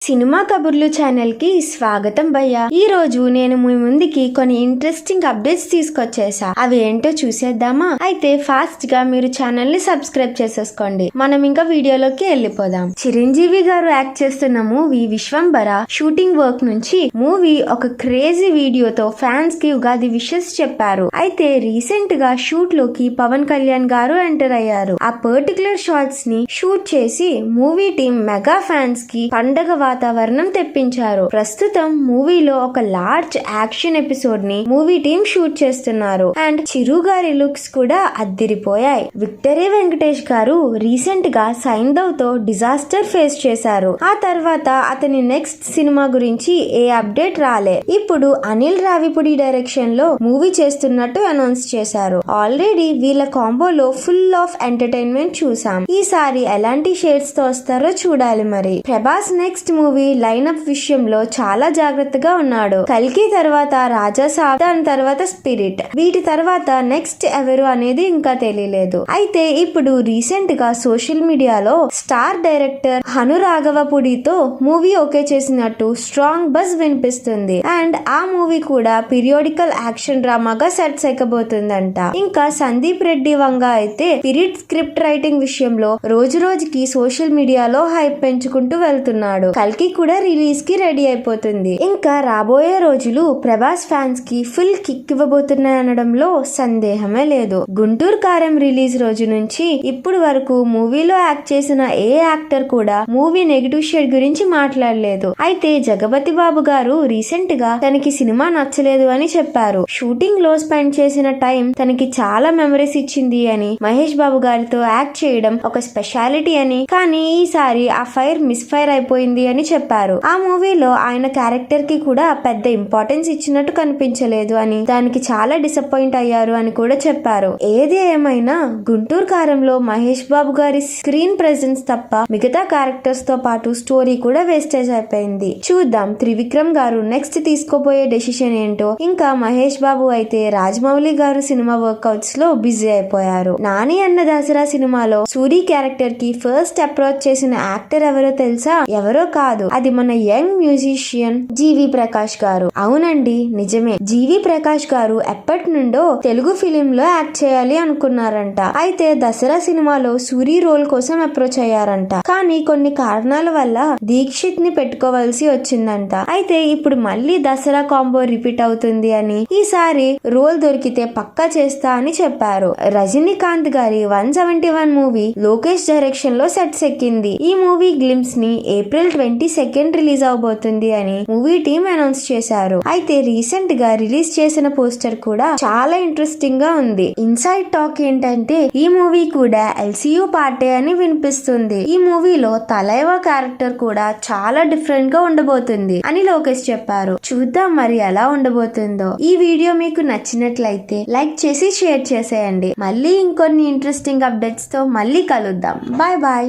Cinema కబుర్లు channel కి స్వాగతం భయ్యా. ఈ రోజు నేను మీ ముందుకి కొన్ని ఇంట్రెస్టింగ్ అప్డేట్స్ తీసుకొచ్చేసా. అవి ఏంటో చూసేద్దామా? అయితే ఫాస్ట్ గా మీరు ఛానల్ ని సబ్స్క్రైబ్ చేసేసుకోండి. మనం ఇంకా వీడియోలోకి వెళ్ళిపోదాం. చిరంజీవి గారు యాక్ట్ చేస్తున్న మూవీ విశ్వంబర షూటింగ్ వర్క్ నుంచి మూవీ ఒక క్రేజీ వీడియోతో ఫ్యాన్స్ కి ఉగాది విషెస్ చెప్పారు. అయితే రీసెంట్ గా షూట్ లోకి పవన్ కళ్యాణ్ గారు ఎంటర్ అయ్యారు. ఆ పర్టికులర్ షాట్స్ ని షూట్ చేసి మూవీ టీం మెగా ఫ్యాన్స్ కి పండగ వాతావరణం తెప్పించారు. ప్రస్తుతం మూవీలో ఒక లార్జ్ యాక్షన్ ఎపిసోడ్ ని మూవీ టీం షూట్ చేస్తున్నారు. అండ్ చిరు గారి లుక్స్ కూడా అద్దిరిపోయాయి. విక్టరీ వెంకటేష్ గారు రీసెంట్ గా సైంధవ్ తో డిజాస్టర్ ఫేస్ చేశారు. ఆ తర్వాత అతని నెక్స్ట్ సినిమా గురించి ఏ అప్డేట్ రాలే. ఇప్పుడు అనిల్ రావిపూడి డైరెక్షన్ లో మూవీ చేస్తున్నట్టు అనౌన్స్ చేశారు. ఆల్రెడీ వీళ్ళ కాంబోలో ఫుల్ ఆఫ్ ఎంటర్టైన్మెంట్ చూసాం. ఈసారి ఎలాంటి షేడ్స్ తో వస్తారో చూడాలి. మరి ప్రభాస్ నెక్స్ట్ మూవీ లైనప్ విషయంలో చాలా జాగ్రత్తగా ఉన్నాడు. కల్కి తర్వాత రాజాసాబ్, దాని తర్వాత స్పిరిట్, వీటి తర్వాత నెక్స్ట్ ఎవరు అనేది ఇంకా తెలియలేదు. అయితే ఇప్పుడు రీసెంట్ గా సోషల్ మీడియాలో స్టార్ డైరెక్టర్ హను రాఘవపూడితో మూవీ ఓకే చేసినట్టు స్ట్రాంగ్ బజ్ వినిపిస్తుంది. అండ్ ఆ మూవీ కూడా పీరియాడికల్ యాక్షన్ డ్రామాగా సెట్స్ ఎక్కబోతుందంట. ఇంకా సందీప్ రెడ్డి వంగ అయితే స్పిరిట్ స్క్రిప్ట్ రైటింగ్ విషయంలో రోజు రోజుకి సోషల్ మీడియాలో హైప్ పెంచుకుంటూ వెళ్తున్నాడు. కల్కి కూడా రిలీజ్ కి రెడీ అయిపోతుంది. ఇంకా రాబోయే రోజులు ప్రభాస్ ఫ్యాన్స్ కి ఫుల్ కిక్ ఇవ్వబోతున్నాయనడంలో సందేహమే లేదు. గుంటూరు కారం రిలీజ్ రోజు నుంచి ఇప్పుడు వరకు మూవీలో యాక్ట్ చేసిన ఏ యాక్టర్ కూడా మూవీ నెగిటివ్ షేడ్ గురించి మాట్లాడలేదు. అయితే జగపతి బాబు గారు రీసెంట్ గా తనకి సినిమా నచ్చలేదు అని చెప్పారు. షూటింగ్ లో స్పెండ్ చేసిన టైం తనకి చాలా మెమరీస్ ఇచ్చింది అని, మహేష్ బాబు గారితో యాక్ట్ చేయడం ఒక స్పెషాలిటీ అని, కానీ ఈసారి ఆ ఫైర్ మిస్ ఫైర్ అయిపోయింది అని చెప్పారు. ఆ మూవీలో ఆయన క్యారెక్టర్ కి కూడా పెద్ద ఇంపార్టెన్స్ ఇచ్చినట్టు కనిపించలేదు అని, దానికి చాలా డిసప్పాయింట్ అయ్యారు అని కూడా చెప్పారు. ఏది ఏమైనా గుంటూరు కారంలో మహేష్ బాబు గారి స్క్రీన్ ప్రెజెన్స్ తప్ప మిగతా క్యారెక్టర్స్ తో పాటు స్టోరీ కూడా వేస్టేజ్ అయిపోయింది. చూద్దాం త్రివిక్రమ్ గారు నెక్స్ట్ తీసుకోబోయే డెసిషన్ ఏంటో. ఇంకా మహేష్ బాబు అయితే రాజమౌళి గారు సినిమా వర్కౌట్స్ లో బిజీ అయిపోయారు. నాని అన్న దసరా సినిమాలో సూరి క్యారెక్టర్ కి ఫస్ట్ అప్రోచ్ చేసిన యాక్టర్ ఎవరో తెలుసా? ఎవరో కాదు, అది మన యంగ్ మ్యూజిషియన్ జీవి ప్రకాష్ గారు. అవునండి, నిజమే. జీవి ప్రకాష్ గారు ఎప్పటి నుండో తెలుగు ఫిలిం లో యాక్ట్ చేయాలి అనుకున్నారంట. అయితే దసరా సినిమాలో సూరి రోల్ కోసం అప్రోచ్ అయ్యారంట. కానీ కొన్ని కారణాల వల్ల దీక్షిత్ ని పెట్టుకోవాల్సి వచ్చిందంట. అయితే ఇప్పుడు మళ్ళీ దసరా కాంబో రిపీట్ అవుతుంది అని, ఈసారి రోల్ దొరికితే పక్కా చేస్తా అని చెప్పారు. రజనీకాంత్ గారి 171 మూవీ లోకేష్ డైరెక్షన్ లో సెట్స్ ఎక్కింది. ఈ మూవీ గ్లిమ్స్ ని ఏప్రిల్ 22 రిలీజ్ అవబోతుంది అని మూవీ టీమ్ అనౌన్స్ చేశారు. అయితే రీసెంట్ గా రిలీజ్ చేసిన పోస్టర్ కూడా చాలా ఇంట్రెస్టింగ్ గా ఉంది. ఇన్సైడ్ టాక్ ఏంటంటే ఈ మూవీ కూడా ఎల్సీయూ పార్టే అని వినిపిస్తుంది. ఈ మూవీలో తలైవా క్యారెక్టర్ కూడా చాలా డిఫరెంట్ గా ఉండబోతుంది అని లోకేష్ చెప్పారు. చూద్దాం మరి ఎలా ఉండబోతుందో. ఈ వీడియో మీకు నచ్చినట్లయితే లైక్ చేసి షేర్ చేసేయండి. మళ్ళీ ఇంకొన్ని ఇంట్రెస్టింగ్ అప్డేట్స్ తో మళ్ళీ కలుద్దాం. Bye bye.